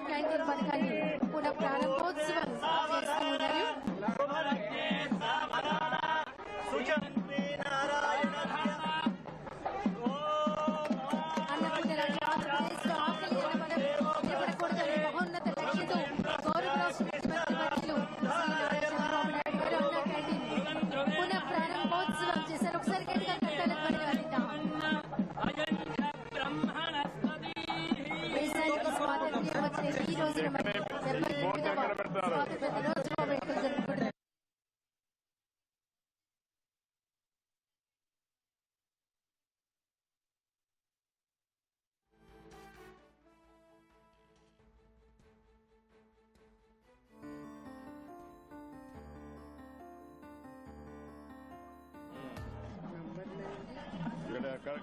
Canteen పథకాన్ని పునః ప్రారంభోత్సవం చేస్తూ ఉన్నారు. అన్నపూర్ణ రాష్ట్ర ఆంధ్రప్రదేశ్ లో ఆకలి నిలబడకూడదనే మహోన్నత లక్ష్యంతో గౌరవ రాష్ట్ర ముఖ్యమంత్రి వర్యులు శ్రీ చంద్రబాబు నాయుడు గారు అన్న క్యాంటీన్ పునః ప్రారంభోత్సవం చేశారు. ఒకసారి గట్టిగా కట్టాల ధ్వని అందిద్దాం. దేశానికి స్వాతంత్ర్యం వచ్చిన ఈ రోజున 78వ స్వాతంత్ర్య దినోత్సవ వేడుకలు జరుపుకుంటున్నారు.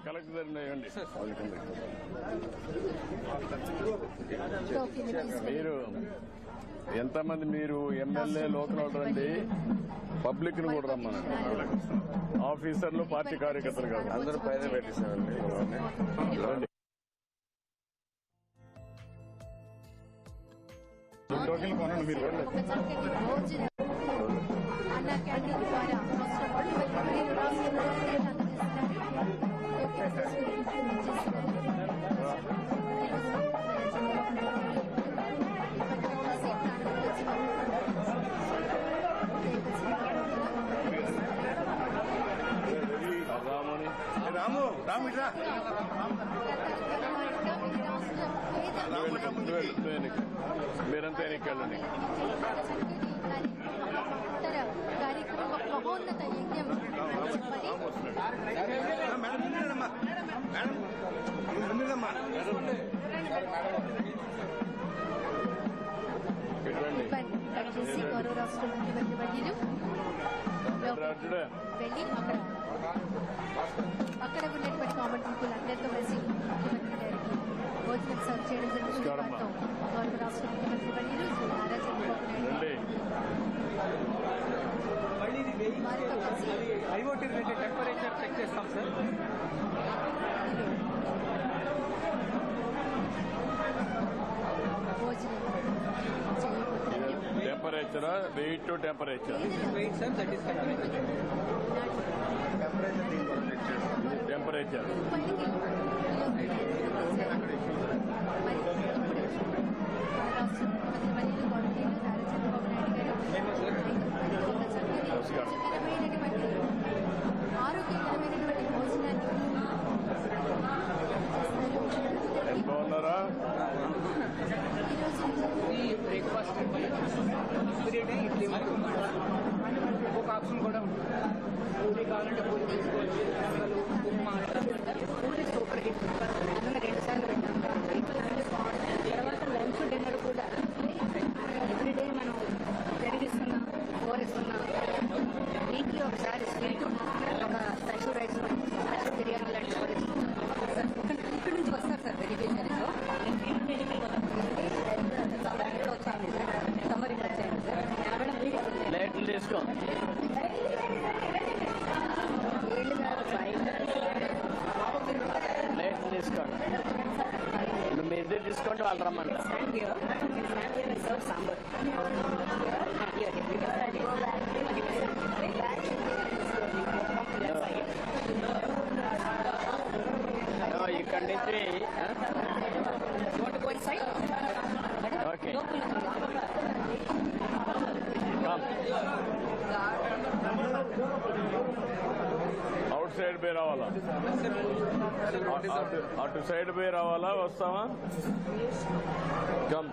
కలెక్టర్ మీరు ఎంతమంది మీరు ఎమ్మెల్యే లోకల్ రండి, పబ్లిక్ ను కూడా రమ్మనండి. ఆఫీసర్లు పార్టీ కార్యకర్తలు కాదు, అందరూ పైన పెట్టేశారండి. టోకెన్ కొనండి మీరు. అన్న క్యాంటీన్ ద్వారా మీరంతా ఎన్నికలండి. కార్యక్రమం మహోన్నత యజ్ఞం చేసి గౌరవ రాష్ట్ర ముఖ్యమంత్రి వర్యులు వెళ్ళి అక్కడ ఉన్నటువంటి కామన్ పీపుల్ అందరితో కలిసి ముఖ్యమంత్రి గారికి భోజనం సర్వ్ చేయడం జరిగింది. గౌరవ రాష్ట్ర ముఖ్యమంత్రి వర్యులు Shri Nara Chandrababu Naidu IoT related temperature check చేస్తాం సార్. టెంపరేచరా weight to temperature weight sir that is temperature ఆరోగ్యకరమైనటువంటి భోజనాన్ని బాగున్నారా? ఈ బ్రేక్ఫాస్ట్ డే ఇడ్లీ ఒక ఆప్షన్ కూడా ఉంటుంది. పూరి కావాలంటే పూరి తీసుకోవచ్చు, ఉప్మా పూరి సూపర్ హిట్ అందులో 2 సార్లు పెట్టాం. తర్వాత లంచ్ డిన్నర్ కూడా ఎవ్రీడే మనం జరిగిస్తున్నాం, కోరిస్తున్నాం. వీక్లీ ఒకసారి స్వీట్, ఒక స్పెషల్ రైస్, స్పెషల్ బిర్యానీ లాంటి కోరిస్తున్నాం. ఇక్కడ నుంచి వస్తారు సార్ వెజిటేరియన్స్. సమ్మర్ ఇక్కడ వచ్చాయండి సార్. ప్లేట్లు తీసుకో. ప్లేట్లు తీసుకోండి. మీ ఇద్దరు తీసుకోండి, వాళ్ళు రమ్మండి. సాంబార్ ఇక్కడి నుంచి ఓకే అవుట్ సైడ్ పోయి రావాలా? అటు సైడ్ పోయి రావాలా? వస్తావా? కమ్.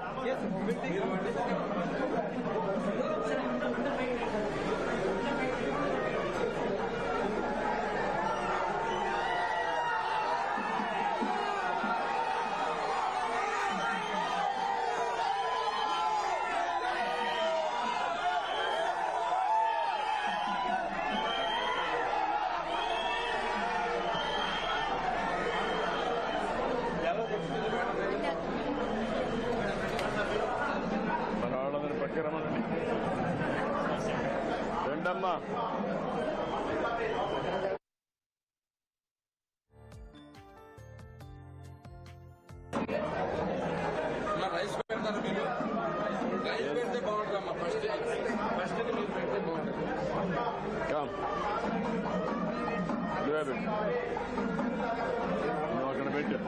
రండమ్మా. రైస్ పెడతారు. Come. Grab it. I'm not going to beat you.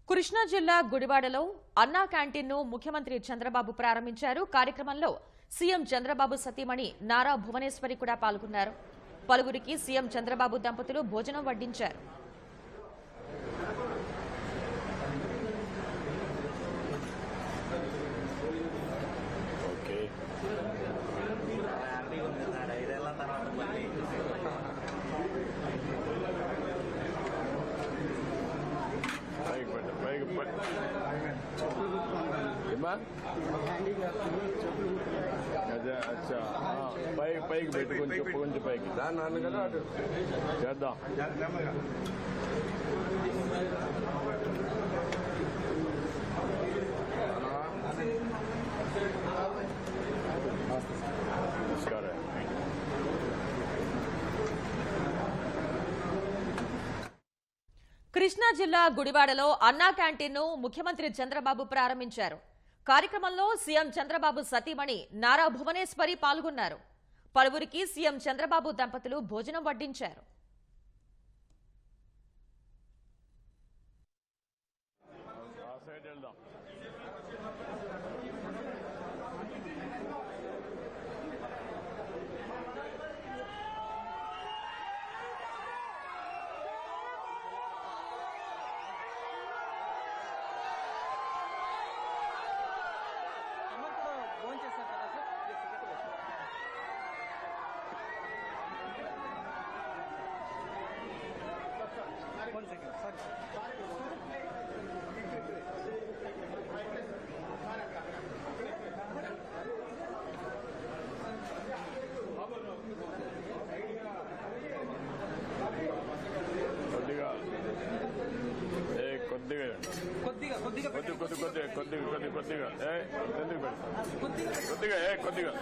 Krishna జిల్లా గుడివాడలో అన్నా క్యాంటీన్ ను ముఖ్యమంత్రి చంద్రబాబు ప్రారంభించారు. కార్యక్రమంలో సీఎం చంద్రబాబు సతీమణి నారా భువనేశ్వరి కూడా పాల్గొన్నారు. పలువురికి సీఎం చంద్రబాబు దంపతులు భోజనం వడ్డించారు. अच्छा పైకి పెట్టి కొంచెం పైకి దాన్ని కదా అటు చేద్దాం. నమస్కారం. కృష్ణా జిల్లా గుడివాడలో అన్నా క్యాంటీన్ ను ముఖ్యమంత్రి చంద్రబాబు ప్రారంభించారు. కార్యక్రమంలో సీఎం చంద్రబాబు సతీమణి నారా భువనేశ్వరి పాల్గొన్నారు. పలువురికి సీఎం చంద్రబాబు దంపతులు భోజనం వడ్డించారు. కొద్దిగా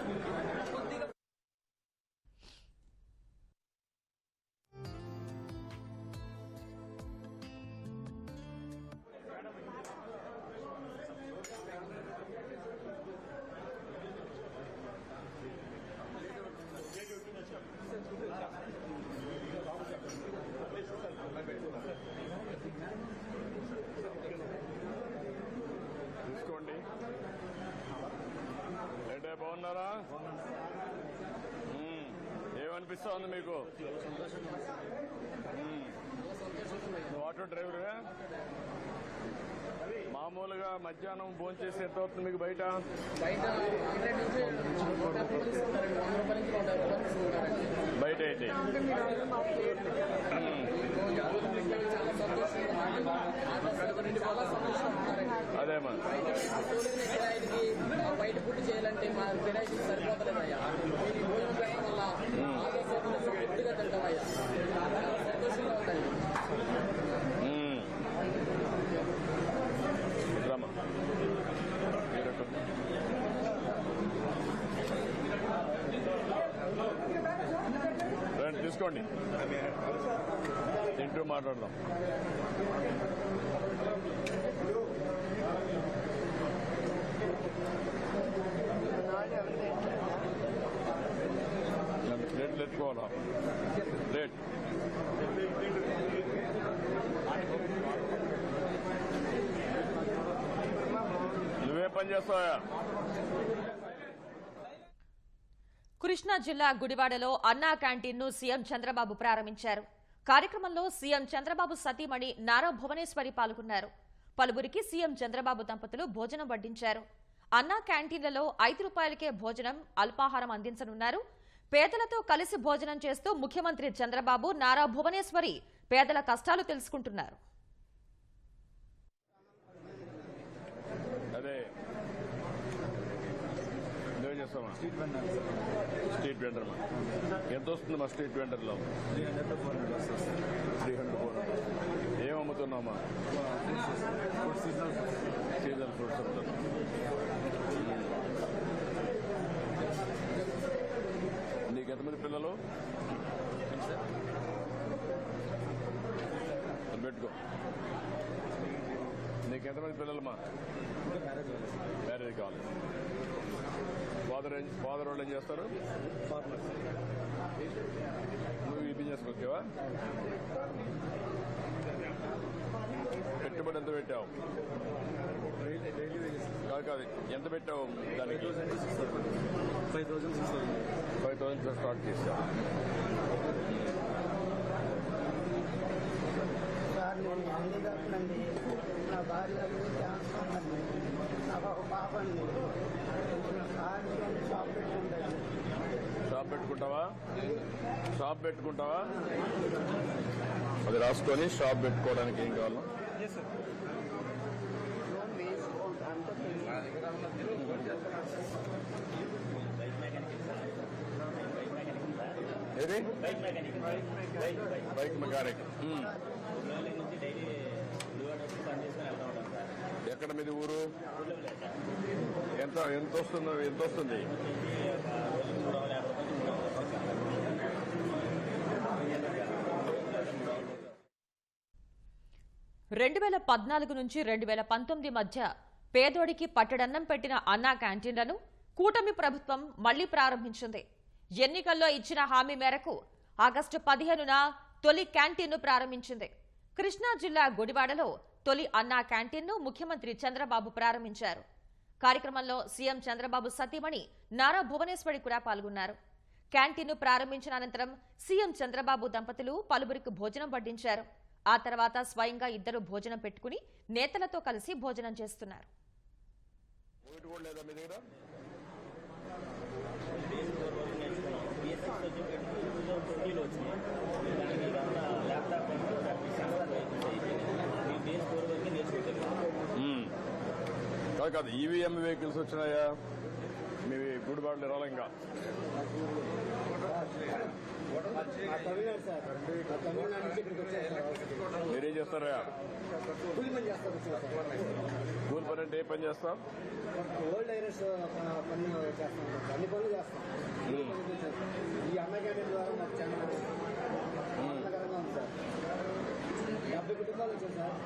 తీసుకోండి. ఏంటే బాగున్నారా? ఏమనిపిస్తోంది మీకు? ఆటో డ్రైవర్ మామూలుగా మధ్యాహ్నం భోజనం చేసి ఎంత అవుతుంది మీకు బయట? బయట అయితే అదేమా బయట ఫుడ్ చేయాలంటే మా కిరాయికి సరిపోతలేదయ్యా. భోజనం పెట్టడం వల్ల ఫుడ్గా తింటామయ్యా. సంతోషంగా ఉందండి. రండి తీసుకోండి, తింటూ మాట్లాడదాం. ప్లేట్లు ఎత్తుకోవాలా? ప్లేట్ పని చేస్తావా? కృష్ణా జిల్లా గుడివాడలో అన్నా క్యాంటీన్ ను సీఎం చంద్రబాబు ప్రారంభించారు. కార్యక్రమంలో సీఎం చంద్రబాబు సతీమణి నారా భువనేశ్వరి పాల్గొన్నారు. పలువురికి సీఎం చంద్రబాబు దంపతులు భోజనం వడ్డించారు. అన్నా క్యాంటీన్లలో 5 రూపాయలకే భోజనం, అల్పాహారం అందించనున్నారు. పేదలతో కలిసి భోజనం చేస్తూ ముఖ్యమంత్రి చంద్రబాబు, నారా భువనేశ్వరి పేదల కష్టాలు తెలుసుకుంటున్నారు. స్ట్రీట్ వెండర్ ఎంత వస్తుంది మా స్ట్రీట్ వెండర్ లో? 300-400. ఏం అమ్ముతున్నామా? సీజనల్ ఫ్రూట్స్ అమ్ముతున్నాం. నీకు ఎంతమంది పిల్లలు? పెట్టుకో. నీకు ఎంతమంది పిల్లలమ్మా? మ్యారేజ్ కావాలి. ఫాదర్ వాళ్ళు ఏం చేస్తారు? నువ్వు ఈ బిజినెస్ వచ్చావా? పెట్టుబడి ఎంత పెట్టావు? కాదు, ఎంత పెట్టావు దానికి? 5,000 స్టార్ట్ చేశావు. సార్, నేను హ్యాండిక్యాప్నండి. నా భార్య క్యాన్సర్ అండి. నాకు ఒక పాప అండి. షాప్ పెట్టుకుంటావా? అది రాసుకొని షాప్ పెట్టుకోవడానికి ఏం కావాలో ఏది? Bike mechanic. ఎక్కడ మీది ఊరు? ఎంత వస్తుంది? 2014 నుంచి 2019 మధ్య పేదోడికి పట్టడన్నం పెట్టిన అన్నా క్యాంటీన్లను కూటమి ప్రభుత్వం మళ్లీ ప్రారంభించింది. ఎన్నికల్లో ఇచ్చిన హామీ మేరకు ఆగస్టు 15న తొలి క్యాంటీన్ను ప్రారంభించింది. కృష్ణా జిల్లా గుడివాడలో తొలి అన్నా క్యాంటీన్ను ముఖ్యమంత్రి చంద్రబాబు ప్రారంభించారు. కార్యక్రమంలో సీఎం చంద్రబాబు సతీమణి నారా భువనేశ్వరి కూడా పాల్గొన్నారు. క్యాంటీన్ను ప్రారంభించిన అనంతరం సీఎం చంద్రబాబు దంపతులు పలువురికి భోజనం వడ్డించారు. ఆ తర్వాత స్వయంగా ఇద్దరు భోజనం పెట్టుకుని నేతలతో కలిసి భోజనం చేస్తున్నారు. కాదు, ఈవీఎం వెహికల్స్ వచ్చినాయా మీ గుడివాడలో? రాలంగా మీరేం చేస్తారా? కూలి పని అంటే ఏ పని చేస్తాం? ఓల్డ్ ఐరస్ పని చేస్తాం, అన్ని పనులు చేస్తాం. ఈ అన్న క్యాంటీన్ ద్వారా మాకు చాలా ఆనందకరంగా ఉంది సార్. 70 కుటుంబాలు వచ్చాయి సార్.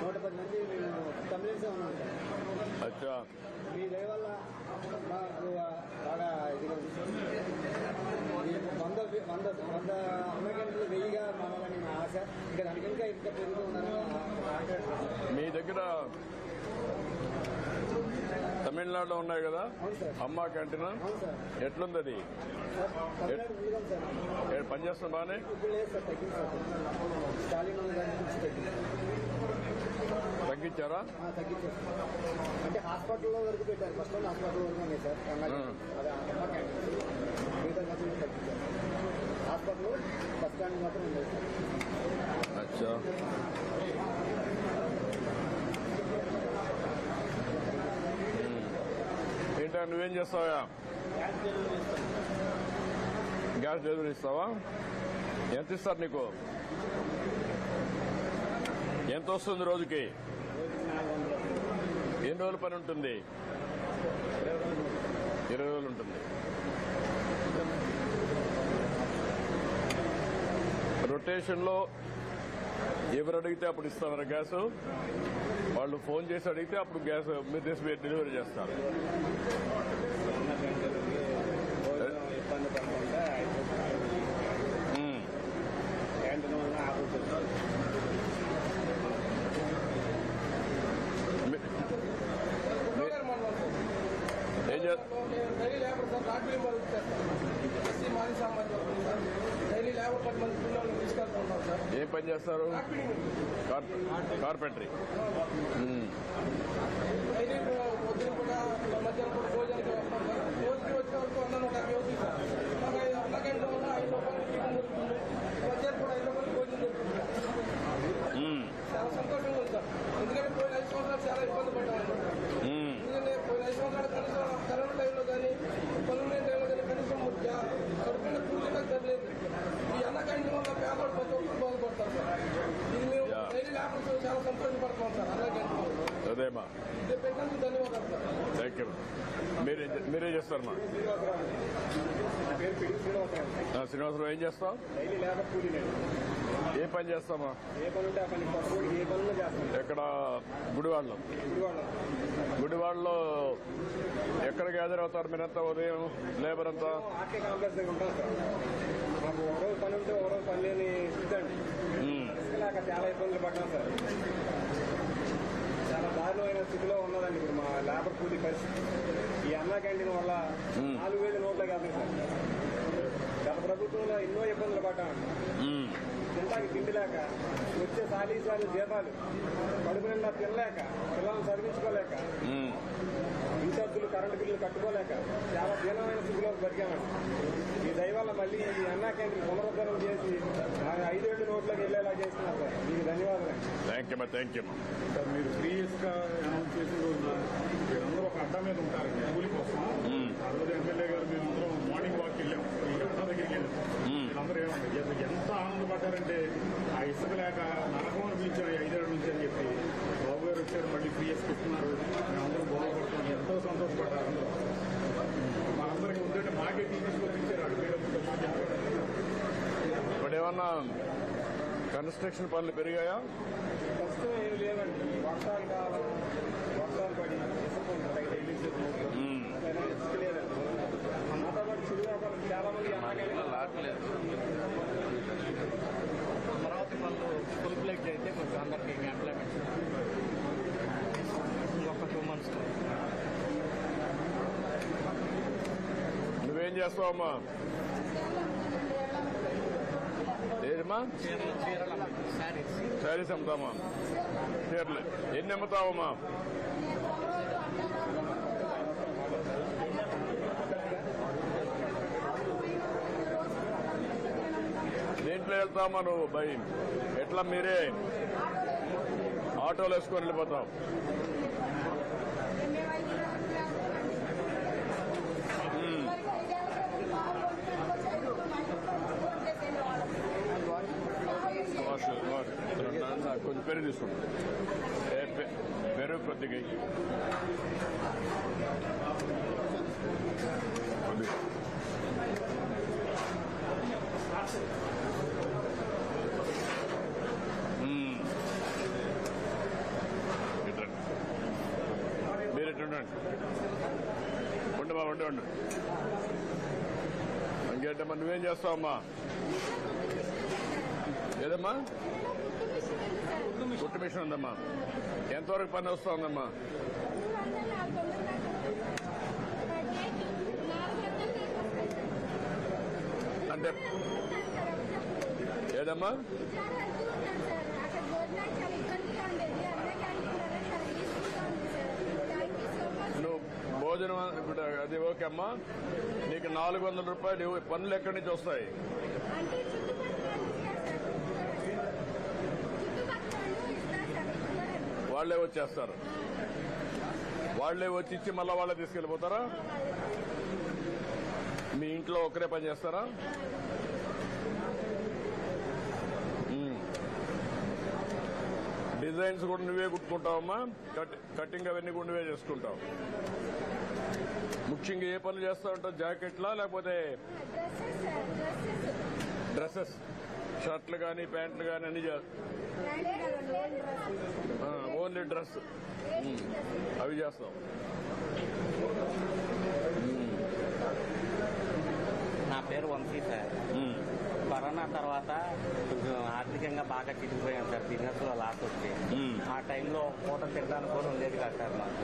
110 మంది మేము తమిళన్సే ఉన్నాం సార్. అచ్చా, మీ దయ వల్ల మాకు బాగా ఇదిగా ఉంది సార్. 100 అన్న క్యాంటీన్లు 1000గా మారాలని మా ఆశ. ఇంకా దానికి ఇంకా పెరుగుతూ ఉందని మీ దగ్గర తమిళనాడులో ఉన్నాయి కదా అమ్మా క్యాంటీన్, ఎట్లుంది అది? పనిచేస్తుంది బాగానే? తగ్గించారా? తగ్గించారు అంటే హాస్పిటల్లో వరకు పెట్టారు. ఫస్ట్ హాస్పిటల్ వరకు ఉన్నాయి సార్. అదే అమ్మా క్యాంటీన్ మిగతా ఖర్చులు తగ్గించారు. హాస్పిటల్ బస్ స్టాండ్ మాత్రం ఉండేది సార్. అచ్చా, ఏంటో నువ్వేం చేస్తావా? గ్యాస్ డెలివరీ ఇస్తావా? ఎంత ఇస్తారు నీకు? ఎంత వస్తుంది రోజుకి? ఎన్ని రోజుల పని ఉంటుంది? 20 రోజులు ఉంటుంది. రొటేషన్ లో ఎవరు అడిగితే అప్పుడు ఇస్తామరా గ్యాస్? వాళ్ళు ఫోన్ చేసి అడిగితే అప్పుడు గ్యాస్ మీరు తీసి డెలివరీ చేస్తారు. ఆర్బీఐ వాళ్ళు చేస్తాం. ఎస్సీ మాజీ సామాజిక వర్గం సార్. డైలీ లేబర్ 10 మంది పిల్లల్ని తీసుకెళ్తుంటాం సార్. ఏం పని చేస్తారు? కార్పెంటరీ. డైలీ పొద్దున పూట మధ్యాహ్నం పూట భోజనానికి వస్తాం సార్. రోజుకి వచ్చిన వరకు 150 అవుతుంది సార్. మాకు అన్నగంట వల్ల 5 రూపాయలు టిఫిన్ దొరుకుతుంది. మధ్యాహ్నం పూట 5 రూపాయలు భోజనం దొరుకుతుంది సార్. చాలా సంతోషంగా ఉంది సార్. ఎందుకంటే పోయిన 5 సంవత్సరాలు చాలా ఇబ్బంది పడ్డాము. ఎందుకంటే పోయిన 5 సంవత్సరాలు కనీసం కరోనా టైంలో కానీ పనులు టైంలో కానీ కనీసం కడుపున కూర్చోడానికి తగ్గలేదు. ఈ అన్న క్యాంటీన్ వల్ల పేదవాళ్ళు ప్రతి ఒక్కరు బాగుపడతారు సార్. ఇది మేము డైలీ లేకపోతే చాలా సంతోషపడుతున్నాం సార్. అన్న క్యాంటీన్ అదేమా, ఇది పెట్టినందుకు ధన్యవాదాలు సార్. Thank you. మీరే చేస్తారమ్మా? పేరు పిడి శ్రీనివాసరావు. శ్రీనివాసరావు, ఏం చేస్తావు? Daily labour కూలీనండి. ఏ పని చేస్తామా? ఏ పని ఉంటే ఆ పని పట్టుకోడి ఏ పనులు చేస్తాం. ఎక్కడ? గుడివాడలో. గుడివాడలో ఎక్కడ గ్యాదర్ అవుతారు మీరంతా? ఉదయం లేబర్ అంతా ఆర్కే కాంప్లెక్స్ దగ్గర ఉంటాం సార్. మాకు ఒక రోజు పని ఉంటే ఒక రోజు పని లేని స్థితి. లేక చాలా ఇబ్బందులు పడ్డాం సార్. చాలా దారుణమైన స్థితిలో ఉన్నదండి ఇప్పుడు మా లేబర్ కూలీ పరిస్థితి. ఈ అన్నా క్యాంటీన్ వల్ల 4,000 నోట్లకి వెళ్తాయి సార్. గత ప్రభుత్వంలో ఎన్నో ఇబ్బందులు పడ్డామండి. తింటాకి తిండి లేక, వచ్చే సాలీ జీతాలు కడుపు నిండా తినలేక, పిల్లలను చదివించుకోలేక, ఇన్ఛార్జీలు కరెంటు బిల్లులు కట్టుకోలేక చాలా దీనమైన స్థితిలో బతికామండి. ఈ దయవల్ల మళ్ళీ ఈ అన్నా క్యాంటీన్ పునరుద్ధరణ చేసి 5 ఏళ్ళు నోట్లోకి వెళ్ళేలా చేస్తున్నారు సార్. మీకు ధన్యవాదాలు. Thank you. సార్, మీరు 3 years గా అనౌన్స్ చేసిన రోజున మీరందరూ ఒక అడ్డా మీద ఉంటారు కూలి కోసం. ఆ రోజు ఎమ్మెల్యే గారు మేమందరం మార్నింగ్ వాక్ వెళ్ళాం. ఈ అడ్డా దగ్గరికి వెళ్ళాం. మీరందరూ ఏమంటారు, ఎంత ఆనందపడ్డారంటే ఆ ఇసుక లేక నరకం అనిపించారు 5 ఏళ్ళ నుంచి అని చెప్పి బాబు గారు వచ్చారు, మళ్ళీ 3 years ఇస్తున్నారు. మేమందరం బాగుపడుతున్నాం. ఎంతో సంతోషపడ్డారు అందరూ. మా అందరికీ ఉందంటే మాకే తీసుకొచ్చారు. అటు మీద ఇప్పుడు ఏమన్నా కన్స్ట్రక్షన్ పనులు పెరిగాయా? ప్రస్తుతం ఏమి లేవండి. వర్షాలు కాలం, వర్షాలు పడి ఇసుక లేదండి. మాతో పాటు చిరు వ్యాపారం చాలా మంది అమరావతి పనులు ఫుల్ ప్లేట్ అయితే కొంచెం అందరికీ ఎంప్లాయ్మెంట్ ఇంకొక 2 months. నువ్వేం చేస్తావమ్మా? ఏదమ్మా? శారీస్ అమ్ముతామా? చీరలు ఎన్ని అమ్ముతావమ్మా? దేంట్లో వెళ్తావమ్మా నువ్వు? బై ఎట్లా మీరే ఆటోలు వేసుకొని వెళ్ళిపోతావు? కొంచెం పెరుగు తీసుకుంటాం. పెరుగు కొద్దిగా మీరు ఎట్లా ఉండండి. ఉండమా, ఉండు. ఇంకేంటమ్మా, నువ్వేం చేస్తావమ్మా? ఏదమ్మా? కుట్టు మిషన్ ఉందమ్మా. ఎంతవరకు పని వస్తా ఉందమ్మా? అంటే ఏదమ్మా? నువ్వు భోజనం ఇప్పుడు అది ఓకే అమ్మా. నీకు 400 రూపాయలు పనులు ఎక్కడి నుంచి వస్తాయి? వాళ్లే వచ్చేస్తారు. వాళ్లే వచ్చి ఇచ్చి మళ్ళా వాళ్ళే తీసుకెళ్లిపోతారా? మీ ఇంట్లో ఒకరే పని చేస్తారా? డిజైన్స్ కూడా నువ్వే కుట్టుకుంటావమ్మా? కటింగ్ అవన్నీ కూడా నువ్వే చేసుకుంటావు? ముఖ్యంగా ఏ పనులు చేస్తా ఉంటావు? జాకెట్లా లేకపోతే డ్రెస్సెస్, షర్ట్లు కానీ ప్యాంట్లు కానీ అన్ని ఓన్లీ డ్రెస్ అవి చేస్తాం. నా పేరు వంశీ సార్. కరోనా తర్వాత కొంచెం ఆర్థికంగా బాగా చిరిగిపోయాం సార్, బిజినెస్ లో లాస్ వచ్చి. ఆ టైంలో పూట తినడానికి కూడా ఉండేది కాదు సార్ మాకు.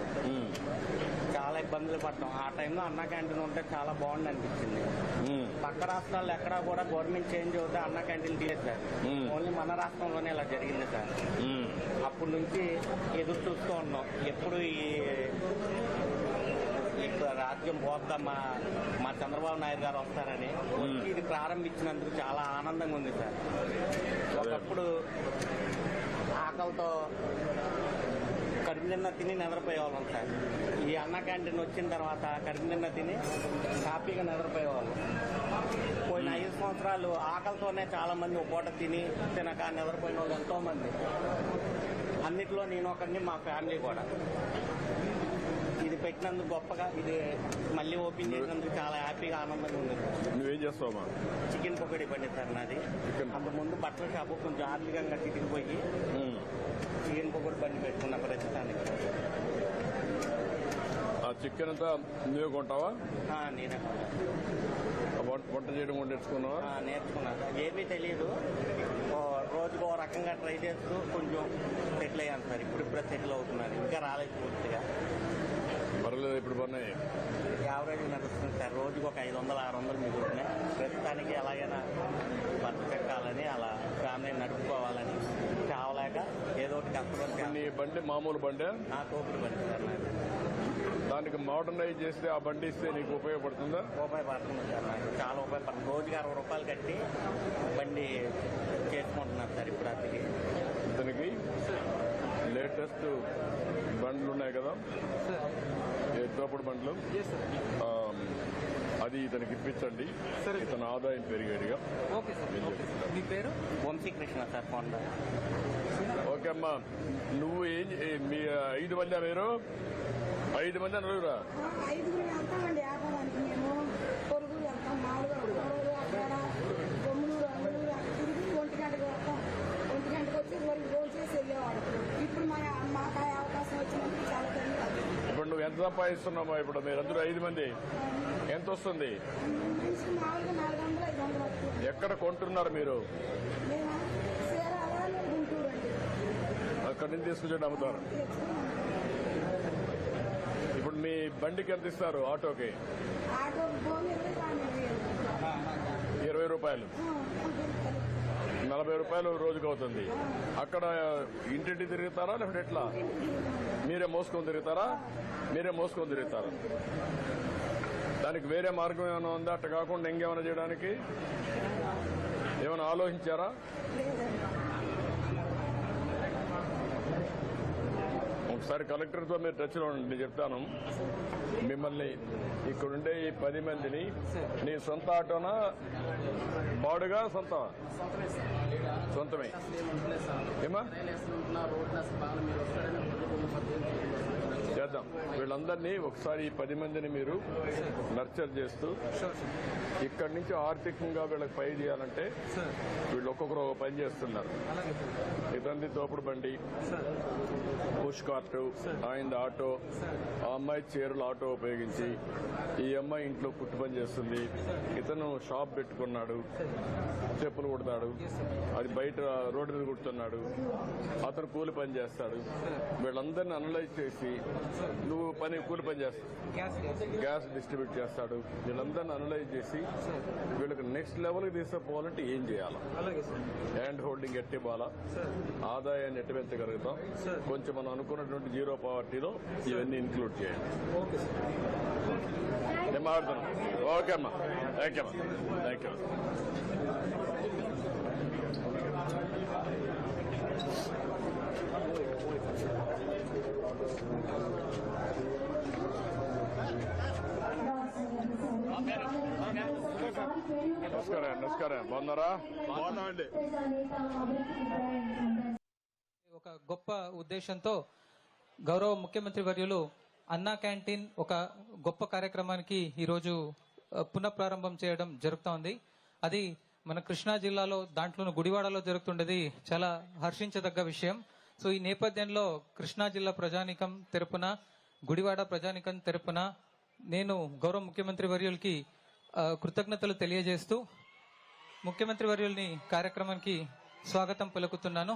చాలా ఇబ్బందులు పడ్డాం. ఆ టైంలో అన్నా క్యాంటీన్ ఉంటే చాలా బాగుంది అనిపించింది. పక్క రాష్ట్రాల్లో ఎక్కడా కూడా గవర్నమెంట్ చేంజ్ అవుతే అన్నా క్యాంటీన్ తీయదు సార్. ఓన్లీ మన రాష్ట్రంలోనే ఇలా జరిగింది సార్. అప్పటి నుంచి ఎదురు చూస్తూ ఉన్నాం, ఎప్పుడు ఇప్పుడు రాజ్యం పోద్దాం మా చంద్రబాబు నాయుడు గారు వస్తారని. వచ్చి ఇది ప్రారంభించినందుకు చాలా ఆనందంగా ఉంది సార్. ఒకప్పుడు ఆకలితో కడుపు నిన్న తిని నిద్రపోయేవాళ్ళం సార్. ఈ అన్నా క్యాంటీన్ వచ్చిన తర్వాత కడుపు నిన్న తిని హ్యాపీగా నిద్రపోయేవాళ్ళం. పోయిన 5 సంవత్సరాలు ఆకలితోనే చాలా మంది ఒక పూట తినక నిద్రపోయిన వాళ్ళు ఎంతో మంది. అన్నిట్లో నేను ఒకరిని, మా ఫ్యామిలీ కూడా. ఇది పెట్టినందుకు గొప్పగా, ఇది మళ్ళీ ఓపెన్ చేసినందుకు చాలా హ్యాపీగా ఆనందంగా ఉంది. నువ్వేం చేస్తావమ్మా? చికెన్ పకోడీ బండి సార్ నాది. అంతకుముందు బట్టల షాపు కొంచెం ఆర్థికంగా తిరిగిపోయి చికెన్ పకోడీ బండి పెట్టుకున్న ప్రస్తుతానికి. ఆ చికెన్ అంతా నువ్వే కొంటావా? నేనే కొంటాను. వంట చేయడం కూడా నేర్చుకున్నావా? నేర్చుకున్నాను. ఏమీ తెలియదు. రోజుకో రకంగా ట్రై చేస్తూ కొంచెం సెటిల్ అయ్యాను సార్. ఇప్పుడిప్పుడే సెటిల్ అవుతున్నాను. ఇంకా రాలేదు పూర్తిగా. పర్లేదు, ఇప్పుడు బాగున్నాయి. యావరేజ్ నడుస్తుంది సార్. రోజుకు ఒక 500-600 మిగులుతున్నాయి. ప్రస్తుతానికి ఎలాగైనా బతకాలని, అలా ఫ్యామిలీ నడుపుకోవాలని చావలేక ఏదో ఒకటి కష్టపడి. బండి మామూలు బండి? తోపుడు బండి సార్ నాది. దానికి మోడర్నైజ్ చేస్తే ఆ బండి ఇస్తే నీకు ఉపయోగపడుతుందా? ఉపయోగపడుతుంది సార్. నాకు చాలా ఉపయోగపడుతుంది. రోజుకి 60 రూపాయలు కట్టి బండి చేసుకుంటున్నాను సార్ ఇప్పుడు. అతికి ఇతనికి లేటెస్ట్ బండ్లు ఉన్నాయి కదా, తోపుడు బండ్లు, అది ఇతనికి ఇప్పించండి. ఇతని ఆదాయం పెరిగేదిగా. మీ పేరు? వంశీకృష్ణ సార్, కొండ. ఓకే అమ్మా, నువ్వు మీ 5 మంది మీరు? 5 మంది నలుగురా? 5 వెళ్తామండి వ్యాపారానికి. మేము పొరుగురు వెళ్తాం, మామూలుగా అక్కడ కొమ్ములూరు అందరూ తిరిగి 1 గంటకు వస్తాం. 1 గంటకు వచ్చి రోజు చేసి వెళ్ళేవాడు. ఇప్పుడు మాకు అవకాశం వచ్చినందుకు చాలా ధన్యవాదాలు. ఇప్పుడు నువ్వు ఎంత సంపాదిస్తున్నావా? ఇప్పుడు మీరందరూ 5 మంది ఎంత వస్తుంది? మామూలుగా 400-500 వస్తుంది. ఎక్కడ కొంటున్నారు మీరు? మేము సేరాలని గుంటూరు అండి. అక్కడి నుంచి తీసుకొచ్చి అమ్ముతారు. ఇప్పుడు మీ బండికి ఎంత ఇస్తారు? ఆటోకి 20 రూపాయలు, 40 రూపాయలు రోజుకి అవుతుంది. అక్కడ ఇంటింటి తిరుగుతారా లేకపోతే ఎట్లా? మీరే మోసుకొని తిరుగుతారా? దానికి వేరే మార్గం ఏమైనా ఉందా? అట్ట కాకుండా ఇంకేమైనా చేయడానికి ఏమైనా ఆలోచించారా? ఒకసారి కలెక్టర్తో మీరు టచ్లో ఉండండి. నేను చెప్తాను, మిమ్మల్ని ఇక్కడుండే ఈ 10 మందిని నీ సొంత ఆటోనా, బాడుగా సొంతమే? ఏమా చేద్దాం. వీళ్ళందరినీ ఒకసారి ఈ 10 మందిని మీరు నర్చర్ చేస్తూ ఇక్కడి నుంచి ఆర్థికంగా వీళ్ళకి పై చేయాలంటే వీళ్ళు ఒక్కొక్కరు ఒక పని చేస్తున్నారు. ఇతన్ని తోపుడు బండి, పుష్ కార్టు, ఆయన ఆటో, ఆ అమ్మాయి చీరలు ఆటో ఉపయోగించి, ఈ అమ్మాయి ఇంట్లో కుట్టు పని చేస్తుంది, ఇతను షాప్ పెట్టుకున్నాడు, చెప్పులు కుడతాడు, అది బయట రోడ్డు మీద కుడుతున్నాడు, అతను కూలి పని చేస్తాడు. వీళ్ళందరినీ అనలైజ్ చేసి నువ్వు కూలి పని చేస్తావు, గ్యాస్ డిస్ట్రిబ్యూట్ చేస్తాడు. వీళ్ళందరినీ అనలైజ్ చేసి వీళ్ళకి నెక్స్ట్ లెవెల్కి తీసుకుపోవాలంటే ఏం చేయాలి? హ్యాండ్ హోల్డింగ్ ఎట్టి బాలా, ఆదాయాన్ని ఎట్టి పెంచగలుగుతాం, కొంచెం మనం అనుకున్నటువంటి జీరో పావర్టీలో ఇవన్నీ ఇంక్లూడ్ చేయండి. నేను మాట్లాడుతున్నాను. ఓకే అమ్మా, థ్యాంక్ యూ అమ్మా, థ్యాంక్ యూ. నమస్కారం. బాగున్నారా? బాగున్నామండి. ఒక గొప్ప ఉద్దేశంతో గౌరవ ముఖ్యమంత్రి వర్యులు అన్నా క్యాంటీన్ ఒక గొప్ప కార్యక్రమానికి ఈరోజు పునఃప్రారంభం చేయడం జరుగుతోంది. అది మన కృష్ణా జిల్లాలో, దాంట్లోనూ గుడివాడలో జరుగుతుండేది చాలా హర్షించదగ్గ విషయం. సో ఈ నేపథ్యంలో కృష్ణా జిల్లా ప్రజానీకం తరపున, గుడివాడ ప్రజానీకం తరపున నేను గౌరవ ముఖ్యమంత్రి వర్యులకి కృతజ్ఞతలు తెలియజేస్తూ ముఖ్యమంత్రి వర్యుల్ని కార్యక్రమానికి స్వాగతం పలుకుతున్నాను.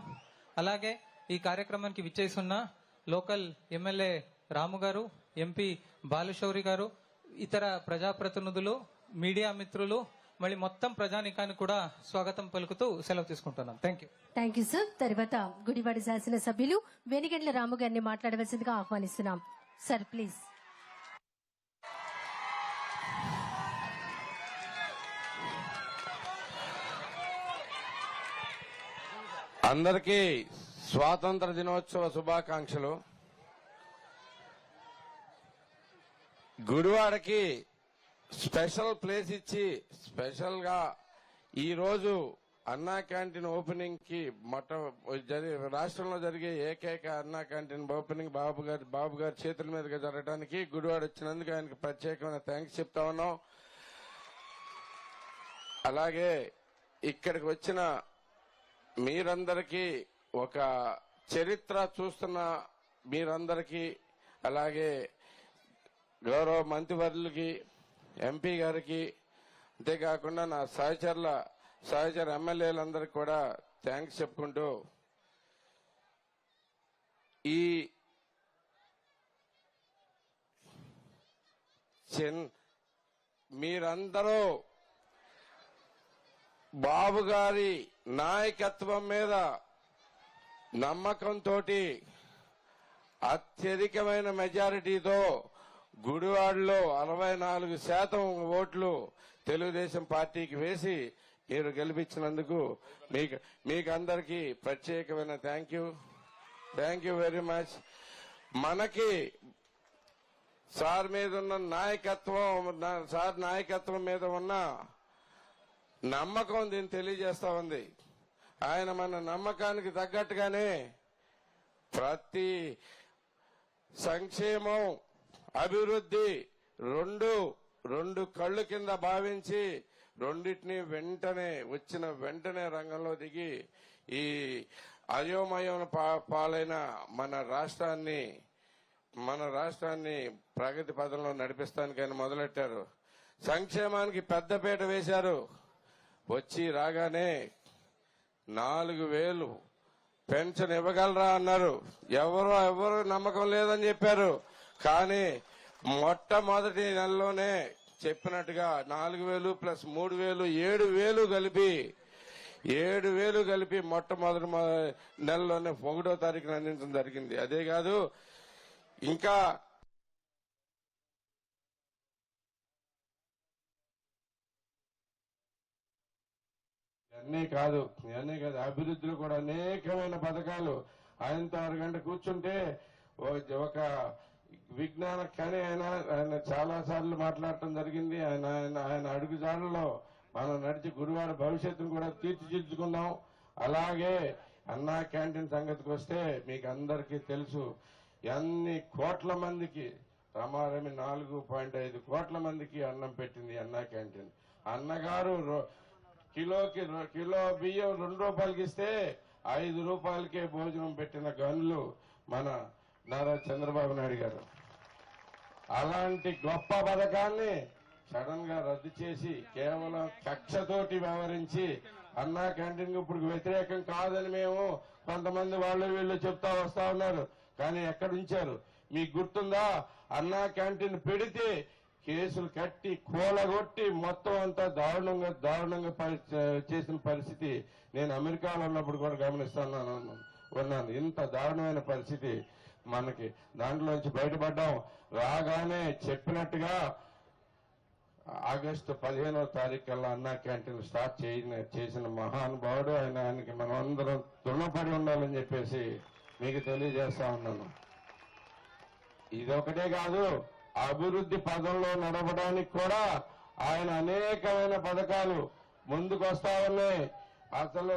అలాగే ఈ కార్యక్రమానికి విచ్చేస్తున్న లోకల్ ఎమ్మెల్యే రాము గారు, ఎంపీ బాలశౌరి గారు, ఇతర ప్రజాప్రతినిధులు, మీడియా మిత్రులు, మళ్ళీ మొత్తం ప్రజానికానికి కూడా స్వాగతం పలుకుతూ సెలవు తీసుకుంటున్నాను. Thank you sir. తర్వాత గుడివాడ శాసనసభ్యులు వెనిగండ్ల రాము గారిని మాట్లాడవలసిందిగా ఆహ్వానిస్తున్నాం. Sir please. అందరికీ స్వాతంత్ర దినోత్సవ శుభాకాంక్షలు. గుడివాడకి స్పెషల్ ప్లేస్ ఇచ్చి స్పెషల్ గా ఈ రోజు అన్నా క్యాంటీన్ ఓపెనింగ్ కి రాష్ట్రంలో జరిగే ఏకైక అన్నా క్యాంటీన్ ఓపెనింగ్ బాబు గారి చేతుల మీదుగా జరగడానికి గుడివాడ వచ్చినందుకు ఆయనకి ప్రత్యేకమైన థ్యాంక్స్ చెప్తా ఉన్నాం. అలాగే ఇక్కడికి వచ్చిన మీరందరికీ ఒక చరిత్ర చూస్తున్న మీరందరికీ, అలాగే గౌరవ మంత్రివర్యులకి, ఎంపీ గారికి, అంతేకాకుండా నా సహచర ఎమ్మెల్యేలందరికీ కూడా థ్యాంక్స్ చెప్పుకుంటూ మీరందరూ బాబు గారి నాయకత్వం మీద నమ్మకంతో అత్యధికమైన మెజారిటీతో గుడివాడలో 64% ఓట్లు తెలుగుదేశం పార్టీకి వేసి మీరు గెలిపించినందుకు మీకు అందరికీ ప్రత్యేకమైన థ్యాంక్ యూ వెరీ మచ్. మనకి సార్ మీద ఉన్న నాయకత్వం మీద ఉన్న నమ్మకం దీన్ని తెలియజేస్తా ఉంది. ఆయన మన నమ్మకానికి తగ్గట్టుగానే ప్రతి సంక్షేమం, అభివృద్ధి రెండు కళ్ళు కింద భావించి రెండింటినీ వెంటనే రంగంలో దిగి ఈ అయోమయం పాలైన మన రాష్ట్రాన్ని ప్రగతి పదంలో నడిపిస్తానికి ఆయన మొదలెట్టారు. సంక్షేమానికి పెద్దపీట వేశారు. వచ్చి రాగానే 4,000 పెన్షన్ ఇవ్వగలరా అన్నారు. ఎవరు నమ్మకం లేదని చెప్పారు. కానీ మొట్టమొదటి నెలలోనే చెప్పినట్టుగా 4,000 ప్లస్ 3,000 7,000 కలిపి మొట్టమొదటి నెలలోనే 1వ తారీఖున అందించడం జరిగింది. అదే కాదు, ఇంకా ఇవన్నీ కాదు అభివృద్ధిలో కూడా అనేకమైన పథకాలు. ఆయనతో అరగంట కూర్చుంటే ఒక విజ్ఞాన కానీ ఆయన చాలా సార్లు మాట్లాడటం జరిగింది. ఆయన అడుగుజాడల్లో మనం నడిచి గుడివాడ భవిష్యత్తును కూడా తీర్చిదిద్దుకున్నాం. అలాగే అన్నా క్యాంటీన్ సంగతికి వస్తే మీకు అందరికీ తెలుసు, ఎన్ని కోట్ల మందికి రమారమి 4.5 కోట్ల మందికి అన్నం పెట్టింది అన్నా క్యాంటీన్. అన్నగారు కిలో బియ్యం 2 రూపాయలకి ఇస్తే 5 రూపాయలకే భోజనం పెట్టిన గనులు మన నారా చంద్రబాబు నాయుడు గారు. అలాంటి గొప్ప పథకాన్ని సడన్ గా రద్దు చేసి కేవలం కక్షతోటి వ్యవహరించి అన్నా క్యాంటీన్ ఇప్పుడు వ్యతిరేకం కాదని మేము కొంతమంది వీళ్ళు చెప్తా వస్తా ఉన్నారు. కానీ ఎక్కడ ఉంచారు మీకు గుర్తుందా? అన్నా క్యాంటీన్ పెడితే కేసులు కట్టి కూలగొట్టి మొత్తం అంతా దారుణంగా చేసిన పరిస్థితి నేను అమెరికాలో ఉన్నప్పుడు కూడా ఉన్నాను. ఇంత దారుణమైన పరిస్థితి మనకి దాంట్లోంచి బయటపడ్డాం. రాగానే చెప్పినట్టుగా ఆగస్టు 15వ తారీఖు కల్లా అన్నా క్యాంటీన్ స్టార్ట్ చేసిన మహానుభావుడు ఆయనకి మనం అందరం రుణపడి ఉండాలని చెప్పేసి మీకు తెలియజేస్తా ఉన్నాను. ఇదొకటే కాదు, అభివృద్ధి పదంలో నడవడానికి కూడా ఆయన అనేకమైన పథకాలు ముందుకు వస్తా ఉన్నాయి. అసలు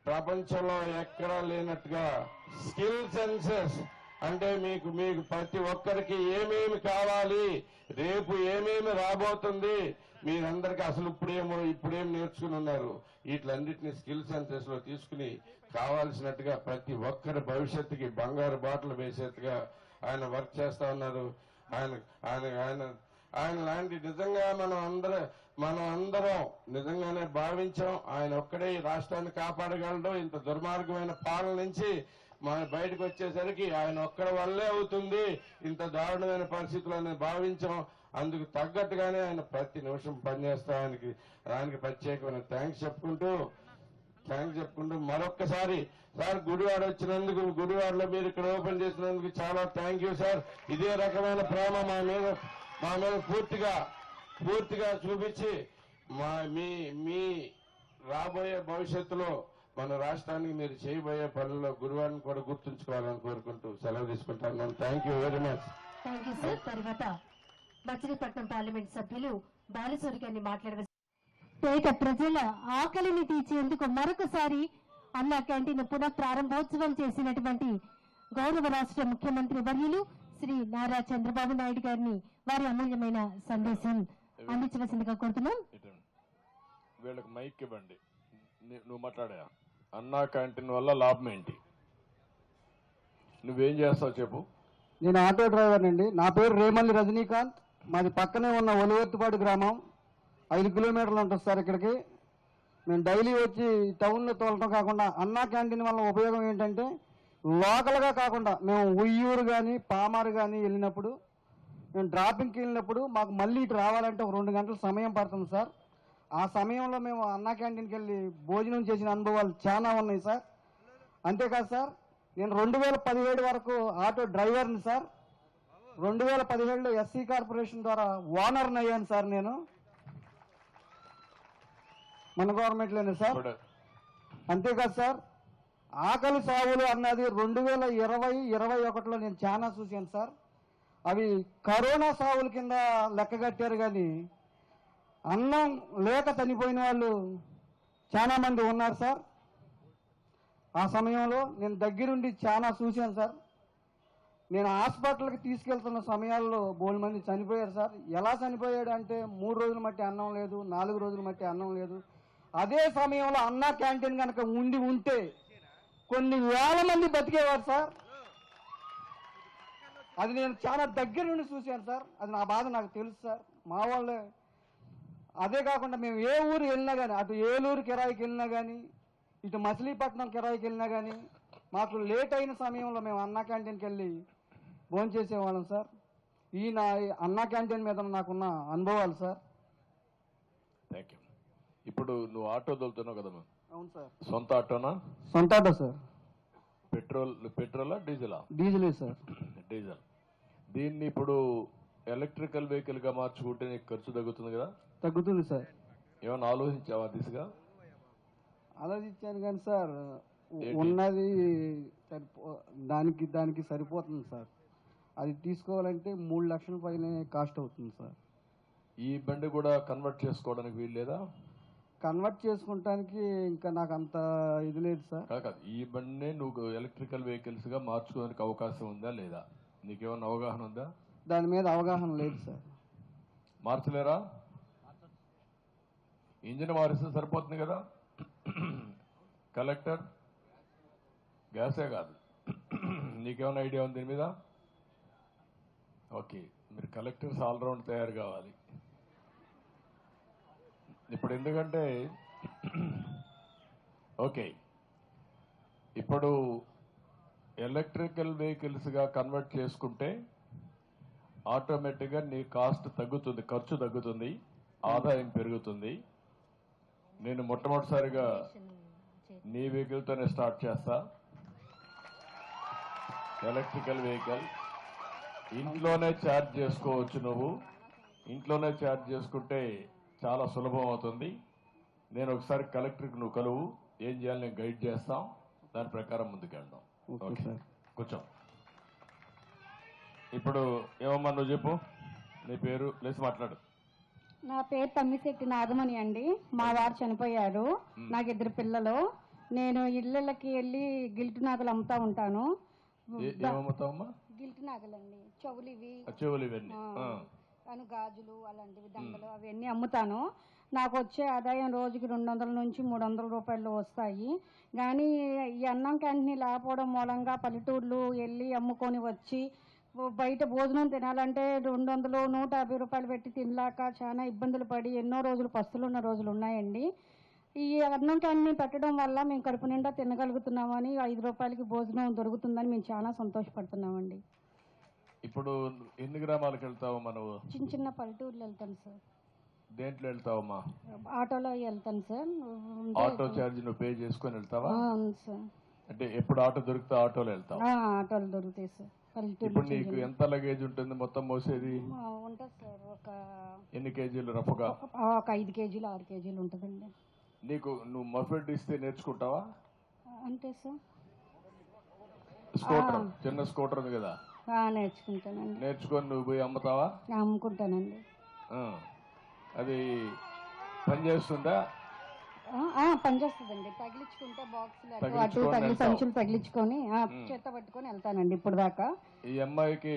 ప్రపంచంలో ఎక్కడా లేనట్టుగా స్కిల్ సెన్సెస్ అంటే మీకు ప్రతి ఒక్కరికి ఏమేమి కావాలి, రేపు ఏమేమి రాబోతుంది, మీరందరికీ అసలు ఇప్పుడేం నేర్చుకుని ఉన్నారు, వీటిలన్నింటినీ స్కిల్ సెన్సెస్ లో తీసుకుని కావాల్సినట్టుగా ప్రతి ఒక్కరి భవిష్యత్తుకి బంగారు బాటలు వేసేట్టుగా ఆయన వర్క్ చేస్తా ఉన్నారు. ఆయన లాంటి నిజంగా మనం అందరం నిజంగానే భావించాం. ఆయన ఒక్కడే ఈ రాష్ట్రాన్ని కాపాడగలడు. ఇంత దుర్మార్గమైన పాలన నుంచి మన బయటకు వచ్చేసరికి ఆయన ఒక్కడి వల్లే అవుతుంది ఇంత దారుణమైన పరిస్థితులని భావించాం. అందుకు తగ్గట్టుగానే ఆయన ప్రతి నిమిషం పనిచేస్తా దానికి ప్రత్యేకమైన థ్యాంక్స్ చెప్పుకుంటూ మరొక్కసారి సార్ గుడివాడ వచ్చినందుకు, గుడివాడలో మీరు ఇక్కడ ఓపెన్ చేసినందుకు చాలా థ్యాంక్ యూ సార్. ఇదే రకమైన ప్రేమ మా మీద పూర్తిగా చూపించి మీ రాబోయే భవిష్యత్తులో మన రాష్ట్రానికి మీరు చేయబోయే పనుల్లో గుడివాడని కూడా గుర్తుంచుకోవాలని కోరుకుంటూ సెలవు తీసుకుంటాను. Thank you very much. Thank you sir. తర్వాత మచిలీపట్నం పార్లమెంట్ సభ్యులు బాలసూరి గారిని మాట్లాడవలసి. పేద ప్రజల ఆకలిని తీర్చేందుకు మరొకసారి అన్నా క్యాంటీన్ పునః ప్రారంభోత్సవం చేసినటువంటి గౌరవ రాష్ట్ర ముఖ్యమంత్రి వర్యులు శ్రీ నారా చంద్రబాబు నాయుడు గారిని వారి అమూల్యమైన సందేశం అందించవలసిందిగా కోరుతున్నాం. వీళ్ళకి మైక్ ఇవ్వండి. నువ్వు మాట్లాడా. అన్నా క్యాంటీన్ వల్ల లాభం ఏంటి? నువ్వేం చేస్తావు చెప్పు. నేను ఆటో డ్రైవర్ అండి. నా పేరు రేమల్లి రజనీకాంత్. మాది పక్కనే ఉన్న ఒలివర్తిపాడు గ్రామం. 5 కిలోమీటర్లు ఉంటుంది సార్ ఇక్కడికి. మేము డైలీ వచ్చి టౌన్లో తోలటం కాకుండా అన్నా క్యాంటీన్ వల్ల ఉపయోగం ఏంటంటే లోకల్గా కాకుండా మేము ఉయ్యూరు కానీ పామారు కానీ వెళ్ళినప్పుడు, మేము డ్రాపింగ్కి వెళ్ళినప్పుడు మాకు మళ్ళీ ఇటు రావాలంటే ఒక 2 గంటల సమయం పడుతుంది సార్. ఆ సమయంలో మేము అన్నా క్యాంటీన్కి వెళ్ళి భోజనం చేసిన అనుభవాలు చాలా ఉన్నాయి సార్. అంతేకాదు సార్, నేను 2017 వరకు ఆటో డ్రైవర్ని సార్. 2017లో ఎస్సీ కార్పొరేషన్ ద్వారా ఓనర్ని అయ్యాను సార్. నేను మన గవర్నమెంట్లోనే సార్. అంతేకాదు సార్, ఆకలి సాగులు అన్నది 2020-21లో నేను చాలా చూశాను సార్. అవి కరోనా సాగుల కింద లెక్కగట్టారు కానీ అన్నం లేక చనిపోయిన వాళ్ళు చాలా మంది ఉన్నారు సార్. ఆ సమయంలో నేను దగ్గరుండి చాలా చూశాను సార్. నేను హాస్పిటల్కి తీసుకెళ్తున్న సమయాల్లో బోల్ మంది చనిపోయారు సార్. ఎలా చనిపోయాడు అంటే 3 రోజుల మట్టి అన్నం లేదు, 4 రోజుల మట్టి అన్నం లేదు. అదే సమయంలో అన్నా క్యాంటీన్ కనుక ఉంటే కొన్ని వేల మంది బతికేవారు సార్. అది నేను చాలా దగ్గర నుండి చూశాను సార్. అది నా బాధ నాకు తెలుసు సార్. మా వాళ్ళే. అదే కాకుండా మేము ఏ ఊరు వెళ్ళినా కానీ, అటు ఏలూరు కిరాయికి వెళ్ళినా కానీ, ఇటు మచిలీపట్నం కిరాయికి వెళ్ళినా కానీ మాకు లేట్ అయిన సమయంలో మేము అన్నా క్యాంటీన్కి వెళ్ళి భోంచేసేవాళ్ళం సార్. ఈ నా అన్నా క్యాంటీన్ మీద నాకున్న అనుభవాలు సార్. Thank you. ఇప్పుడు నువ్వు ఆటో తోలుతున్నావు కదమ్మా? అవును సార్. సొంత ఆటోనా? సొంత ఆటో సార్. పెట్రోలా డీజిలా? డీజిలే సార్. డీజిల్. దీన్ని ఇప్పుడు ఎలక్ట్రికల్ వెహికల్ గా మార్చుకుంటే నీకు ఖర్చు తగ్గుతుంది కదా? తగ్గుతుంది సార్. ఏమన్నా ఆలోచించావా దిశగా? ఆలోచించాను కానీ సార్, ఉన్నది దానికి సరిపోతుంది సార్. అది తీసుకోవాలంటే 3 లక్షల పైన కాస్ట్ అవుతుంది సార్. ఈ బండి కూడా కన్వర్ట్ చేసుకోవడానికి వీలు లేదా? కన్వర్ట్ చేసుకుంటానికి ఇంకా నాకు అంత ఇది లేదు సార్. కాదు, ఈ బండినే నువ్వు ఎలక్ట్రికల్ వెహికల్స్ గా మార్చుకోవడానికి అవకాశం ఉందా లేదా? నీకేమన్నా అవగాహన ఉందా? దాని మీద అవగాహన లేదు సార్. మార్చలేరా? ఇంజిన్ మారిస్తే సరిపోతుంది కదా. కలెక్టర్ గ్యాసే కాదు, నీకేమైనా ఐడియా ఉంది దీని మీద? ఓకే, మీరు కలెక్టర్స్ ఆల్రౌండ్ తయారు కావాలి ఇప్పుడు. ఎందుకంటే ఓకే, ఇప్పుడు ఎలక్ట్రికల్ వెహికల్స్ గా కన్వర్ట్ చేసుకుంటే ఆటోమేటిక్గా నీ కాస్ట్ తగ్గుతుంది, ఖర్చు తగ్గుతుంది, ఆదాయం పెరుగుతుంది. నేను మొట్టమొదటిసారిగా నీ వెహికల్తోనే స్టార్ట్ చేస్తా. ఎలక్ట్రికల్ వెహికల్ ఇంట్లోనే ఛార్జ్ చేసుకోవచ్చు. నువ్వు ఇంట్లోనే ఛార్జ్ చేసుకుంటే చాలా సులభం అవుతుంది. నేను ఒకసారి కలెక్టర్కి నువ్వు కలువు, ఏం చేయాలి నేను గైడ్ చేస్తాం, దాని ప్రకారం ముందుకెళ్దాం. ఓకే, కూర్చో. ఇప్పుడు ఏమమ్మా నువ్వు చెప్పు, నీ పేరు లేసి మాట్లాడు. నా పేరు తమ్మిశెట్టి నాగమణి అండి. మా వారు చనిపోయారు. నాకు 2 పిల్లలు. నేను ఇళ్ళకి వెళ్ళి గిల్టు నాగలు అమ్ముతా ఉంటాను. ఏమమ్ముతావమ్మా? గిల్టు నాగలండి, చెవులివి, గాజులు అలాంటివి, దండలు అవన్నీ అమ్ముతాను. నాకు వచ్చే ఆదాయం రోజుకి 200 నుంచి 300 రూపాయలు వస్తాయి. కానీ ఈ అన్నం క్యాంటీన్ లేకపోవడం మూలంగా పల్లెటూర్లు వెళ్ళి అమ్ముకొని వచ్చి బయట భోజనం తినాలంటే 200, 150 రూపాయలు పెట్టి తినలేక చాలా ఇబ్బందులు పడి ఎన్నో రోజులు పస్తులు ఉన్న రోజులు ఉన్నాయండి. ఈ అన్నం క్యాంటీన్ పెట్టడం వల్ల మేము కడుపు నిండా తినగలుగుతున్నామని 5 రూపాయలకి భోజనం దొరుకుతుందని మేము చాలా సంతోషపడుతున్నామండి. ఇప్పుడు ఎన్ని గ్రామాలకు వెళ్తావమ్మా నువ్వు? చిన్న చిన్న పల్లెటూర్లు వెళ్తాను సార్. దేంట్లో వెళ్తావమ్మా? ఆటోలో వెళ్తాను సార్. ఆటో ఛార్జ్ నువ్వు పే చేసుకొని వెళ్తావా? అవును సార్. అంటే ఎప్పుడు ఆటో దొరికితే ఆటోలో వెళ్తావు? ఆటోలు దొరుకుతాయి సార్. ఇప్పుడు నీకు ఎంత లగేజ్ ఉంటుంది మొత్తం మోసేది? ఉంటుంది సార్. ఒక ఎన్ని కేజీలు రఫ్గా? ఒక 5 కేజీలు 6 కేజీలు ఉంటుందండి. నువ్వు మఫెడ్ ఇస్తే నేర్చుకుంటావా? అంటే సార్ స్కూటర్, చిన్న స్కూటర్ ఉంది కదా, నేర్చుకుంటానండి. నేర్చుకొని నువ్వు పోయి అమ్ముతావా? అమ్ముకుంటానండి. అది పనిచేస్తుందా? పనిచేస్తుందండి. తగిలించుకుంటే బాక్సులు సంచులు తగిలించుకొని చేత పట్టుకొని వెళ్తానండి ఇప్పుడు దాకా. ఈ అమ్మాయికి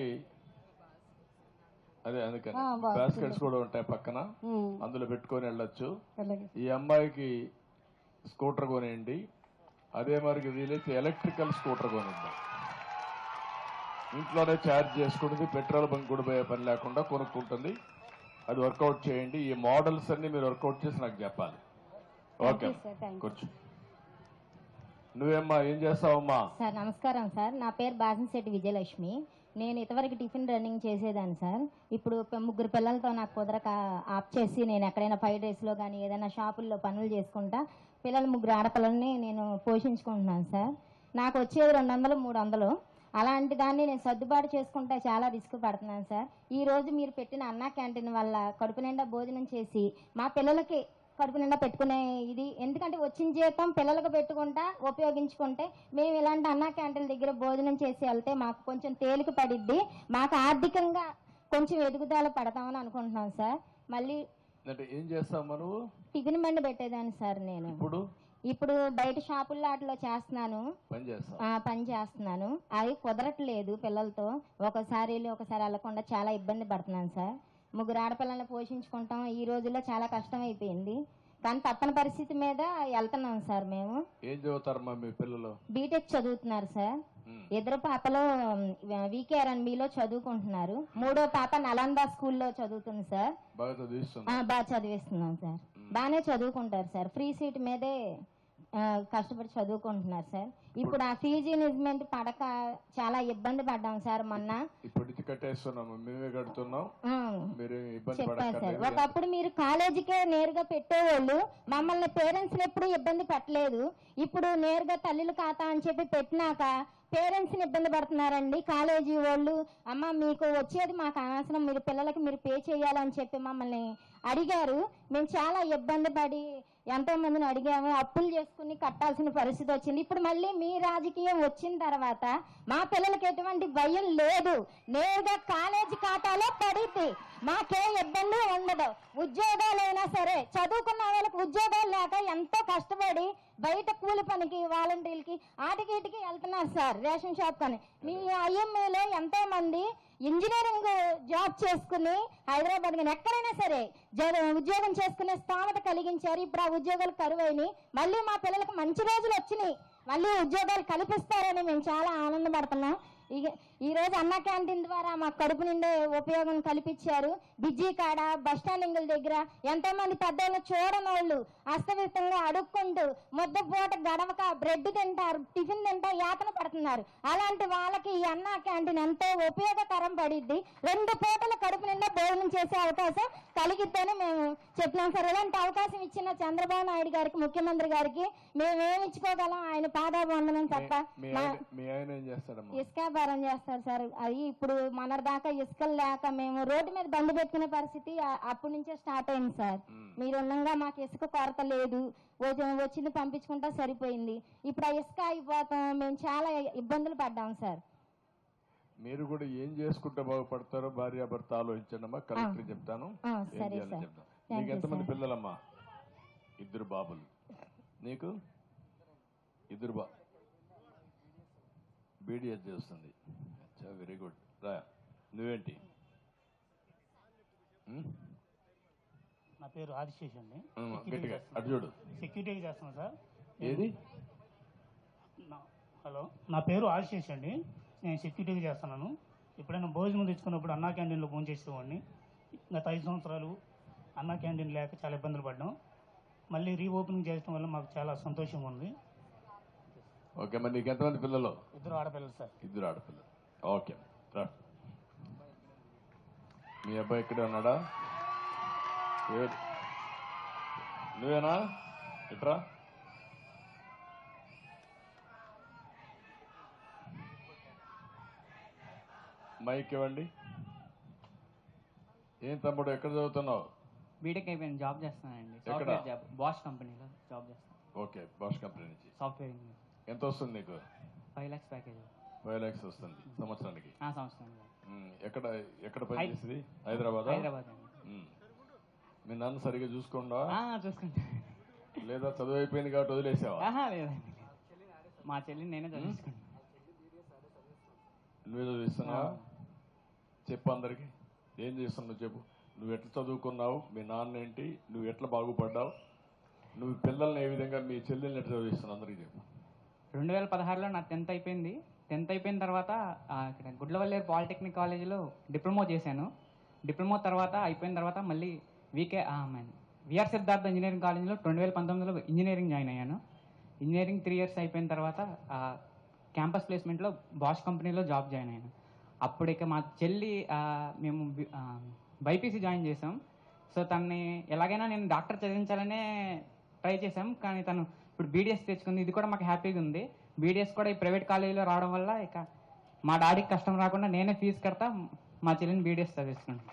అదే అందుకని బాస్కెట్స్ కూడా ఉంటాయి పక్కన, అందులో పెట్టుకొని వెళ్ళొచ్చు. ఈ అమ్మాయికి స్కూటర్ కొనేయండి. అదే మరి వీలైతే ఎలక్ట్రికల్ స్కూటర్ కొనిద్దాం. ఇంట్లోనే ఛార్జ్ చేసుకుంటుంది, పెట్రోల్ బంక్ కూడా పోయే పని లేకుండా కొనుక్కుంటుంది. అది వర్కౌట్ చేయండి. ఈ మోడల్స్ అన్ని మీరు వర్కౌట్ చేసి నాకు చెప్పాలి. ఓకే, కూర్చో. నువ్వేమ్మా ఏం చేస్తావమ్మా? సార్ నమస్కారం సార్. నా పేరు బాసంశెట్టి విజయలక్ష్మి. నేను ఇంతవరకు టిఫిన్ రన్నింగ్ చేసేదాన్ని సార్. ఇప్పుడు 3 పిల్లలతో నాకు కుదరక ఆప్ చేసి నేను ఎక్కడైనా ఫ్రైడ్ రైస్లో కానీ ఏదైనా షాపుల్లో పనులు చేసుకుంటా పిల్లలు 3 ఆడపిల్లల్ని నేను పోషించుకుంటున్నాను సార్. నాకు వచ్చేది 200, 300. అలాంటి దాన్ని నేను సర్దుబాటు చేసుకుంటే చాలా రిస్క్ పడుతున్నాను సార్. ఈరోజు మీరు పెట్టిన అన్నా క్యాంటీన్ వల్ల కడుపు నిండా భోజనం చేసి మా పిల్లలకి కడుపు నిండా పెట్టుకునే ఇది, ఎందుకంటే వచ్చిన జీతం పిల్లలకు పెట్టుకుంటా ఉపయోగించుకుంటే మేము ఇలాంటి అన్నా క్యాంటీన్ దగ్గర భోజనం చేసి వెళ్తే మాకు కొంచెం తేలిక పడిద్ది, మాకు ఆర్థికంగా కొంచెం ఎదుగుదల పడతామని అనుకుంటున్నాం సార్. మళ్ళీ ఏం చేస్తావు నువ్వు? టిఫిన్ బండి పెట్టేదాన్ని సార్. నేను ఇప్పుడు బయట షాపుల్లో వాటిలో చేస్తున్నాను, పని చేస్తున్నాను. అవి కుదరట్లేదు పిల్లలతో. ఒకసారి వెళ్ళకుండా చాలా ఇబ్బంది పడుతున్నాను సార్. 3 ఆడపిల్లల్ని పోషించుకుంటాం ఈ రోజుల్లో చాలా కష్టం అయిపోయింది. కానీ తప్పని పరిస్థితి మీద వెళ్తున్నాం సార్. మేము ఏం చదువుతారమ్మా మీ పిల్లలు? బీటెక్ చదువుతున్నారు సార్. 2 పాపలు VKRNBలో చదువుకుంటున్నారు. 3వ పాప నలంద స్కూల్లో చదువుతుంది సార్. బాగా చదివిస్తున్నాం సార్. బాగానే చదువుకుంటారు సార్. ఫ్రీ సీట్ మీదే కష్టపడి చదువుకుంటున్నారు సార్. ఇప్పుడు ఆ ఫీజు ఇన్వెస్ట్మెంట్ పడక చాలా ఇబ్బంది పడ్డాం సార్. మొన్న చెప్పారు సార్. ఒకప్పుడు మీరు కాలేజీకే నేరుగా పెట్టేవాళ్ళు, మమ్మల్ని పేరెంట్స్ ఎప్పుడు ఇబ్బంది పెట్టలేదు. ఇప్పుడు నేరుగా తల్లుల ఖాతా అని చెప్పి పెట్టినాక పేరెంట్స్ని ఇబ్బంది పడుతున్నారండి కాలేజీ వాళ్ళు. అమ్మ మీకు వచ్చేది మాకు అనవసరం, మీరు పిల్లలకి మీరు పే చేయాలని చెప్పి మమ్మల్ని అడిగారు. మేము చాలా ఇబ్బంది పడి ఎంతో మందిని అడిగాము, అప్పులు చేసుకుని కట్టాల్సిన పరిస్థితి వచ్చింది. ఇప్పుడు మళ్ళీ మీ రాజకీయం వచ్చిన తర్వాత మా పిల్లలకి ఎటువంటి భయం లేదు, నేరుగా కాలేజీ ఖాతాలో పడిద్ది, మాకే ఇబ్బంది ఉండదు. ఉద్యోగాలైనా సరే చదువుకున్న వాళ్ళకి ఉద్యోగాలు లేక ఎంతో కష్టపడి బయట కూలి పనికి వాలంటీర్లకి ఆటికి వెళ్తున్నారు సార్. రేషన్ షాప్ కానీ మీ IMAలో ఎంతో మంది ఇంజనీరింగ్ జాబ్ చేసుకుని హైదరాబాద్ కానీ ఎక్కడైనా సరే ఉద్యోగం చేసుకునే స్థామత కలిగించారు. ఇప్పుడు ఆ ఉద్యోగాలు కరువైనాయి. మళ్ళీ మా పిల్లలకు మంచి రోజులు వచ్చినాయి, మళ్ళీ ఉద్యోగాలు కల్పిస్తారని మేము చాలా ఆనందపడుతున్నాం. ఈ రోజు అన్న క్యాంటీన్ ద్వారా మాకు కడుపు నిండే ఉపయోగం కల్పించారు. బిజీ కాడ బస్టాండింగుల దగ్గర ఎంతో మంది పెద్దవాళ్ళు చూడని వాళ్ళు అస్తవ్యస్తంగా అడుక్కుంటూ ముద్దపూట గడవక బ్రెడ్ తింటారు, టిఫిన్ తింటా యాతన పడుతున్నారు. అలాంటి వాళ్ళకి ఈ అన్న క్యాంటీన్ ఎంతో ఉపయోగకరం పడిద్ది. 2 పూటల కడుపు నిండా భోజనం చేసే అవకాశం కలిగిద్దని మేము చెప్పినాం సార్. ఇలాంటి అవకాశం ఇచ్చిన చంద్రబాబు నాయుడు గారికి, ముఖ్యమంత్రి గారికి మేమేమి ఇచ్చుకోగలం? ఆయన పాదాభివందనం తప్ప. ఇసుక వ్యాపారం చేస్తారు సార్. అది ఇప్పుడు మొన్నటిదాకా ఇసుకలు లేక మేము రోడ్డు మీద బండి పెట్టుకునే పరిస్థితి అప్పటి నుంచే స్టార్ట్ అయింది సార్. మీరు ఉండగా మాకు ఇసుక కొరత లేదు, వచ్చింది పంపించుకుంటా సరిపోయింది. ఇప్పుడు ఆ ఇసుక అయిపోతాం, మేము చాలా ఇబ్బందులు పడ్డాం సార్. మీరు కూడా ఏం చేసుకుంటే బాగుపడతారో భార్యాభర్త ఆలోచించండమ్మా. కలెక్టర్ చెప్తాను. నీకు ఎంతమంది పిల్లలమ్మా? 2 బాబులు. నీకు 2 BDS చేస్తుంది. Very good. రా, నువ్వేంటి? నా పేరు ఆదిశేష్ అండి. గట్టిగా అటు చూడు. సెక్యూరిటీ చేస్తాను సార్. ఏది? హలో, నా పేరు ఆదిశేష్ అండి. నేను సెక్యూరిటీ చేస్తున్నాను. ఎప్పుడైనా భోజనం తెచ్చుకున్నప్పుడు అన్నా క్యాంటీన్లో భోజనం చేసేవాడిని. గత 5 సంవత్సరాలు అన్నా క్యాంటీన్ లేక చాలా ఇబ్బందులు పడ్డాం. మళ్ళీ రీఓపెనింగ్ చేయడం వల్ల మాకు చాలా సంతోషంగా ఉంది. ఓకే, మరి నీకు ఎంతమంది పిల్లలు? 2 ఆడపిల్లలు సార్. 2 ఆడపిల్లలు. ఓకే, రా. మీ అబ్బాయి ఇక్కడే ఉన్నాడా? నువ్వేనా? ఇట్రా. మైక్ ఇవ్వండి. ఏం తమ్ముడు, ఎక్కడ చదువుతున్నావు? బీటెక్ అయిపోయింది, జాబ్ చేస్తానండి. ఎక్కడ? సాఫ్ట్వేర్ జాబ్, బాష్ కంపెనీలో జాబ్ చేస్తాను. ఓకే, బాష్ కంపెనీ నుంచి సాఫ్ట్వేర్ ఇంజనీర్. ఎంత వస్తుంది నీకు? 5 lakhs ప్యాకేజ్. 5 lakhs వస్తుంది సంవత్సరానికి. సంవత్సరానికి. ఎక్కడ పని చేసేది? హైదరాబాద్. హైదరాబాద్ అండి. మీ నాన్న సరిగా చూసుకోండా? చూసుకుంటా. లేదా చదువు అయిపోయింది కాబట్టి వదిలేసావా? లేదండి, మా చెల్లిని నేనే చదివించుకుంటా. నువ్వే చదివిస్తున్నావా? చెప్పు అందరికి, ఏం చేస్తున్నావు చెప్పు. నువ్వు ఎట్లా చదువుకున్నావు, మీ నాన్న ఏంటి, నువ్వు ఎట్లా బాగుపడ్డావు, నువ్వు పిల్లల్ని ఏ విధంగా, మీ చెల్లెల్ని ఎట్లా చదివిస్తున్నావు అందరికి చెప్పు. 2016లో నా 10th అయిపోయింది. 10th అయిపోయిన తర్వాత ఇక్కడ గుడ్లవల్లేరు పాలిటెక్నిక్ కాలేజీలో డిప్లొమా చేశాను. డిప్లొమా తర్వాత అయిపోయిన తర్వాత మళ్ళీ విఆర్ సిద్ధార్థ ఇంజనీరింగ్ కాలేజీలో 2019లో ఇంజనీరింగ్ జాయిన్ అయ్యాను. ఇంజనీరింగ్ 3 years అయిపోయిన తర్వాత క్యాంపస్ ప్లేస్మెంట్లో బాష్ కంపెనీలో జాబ్ జాయిన్ అయ్యాను. అప్పుడు ఇక మా చెల్లి మేము బైపీసీ జాయిన్ చేసాం. సో తనని ఎలాగైనా నేను డాక్టర్ చదివించాలనే ట్రై చేసాం, కానీ తను ఇప్పుడు బీడీఎస్ తెచ్చుకుంది. ఇది కూడా మాకు హ్యాపీగా ఉంది. బీడీఎస్ కూడా ఈ ప్రైవేట్ కాలేజీలో రావడం వల్ల ఇక మా డాడీకి కష్టం రాకుండా నేనే ఫీజు కడతా మా చెల్లిని బీడీఎస్ చదివిస్తున్నాను.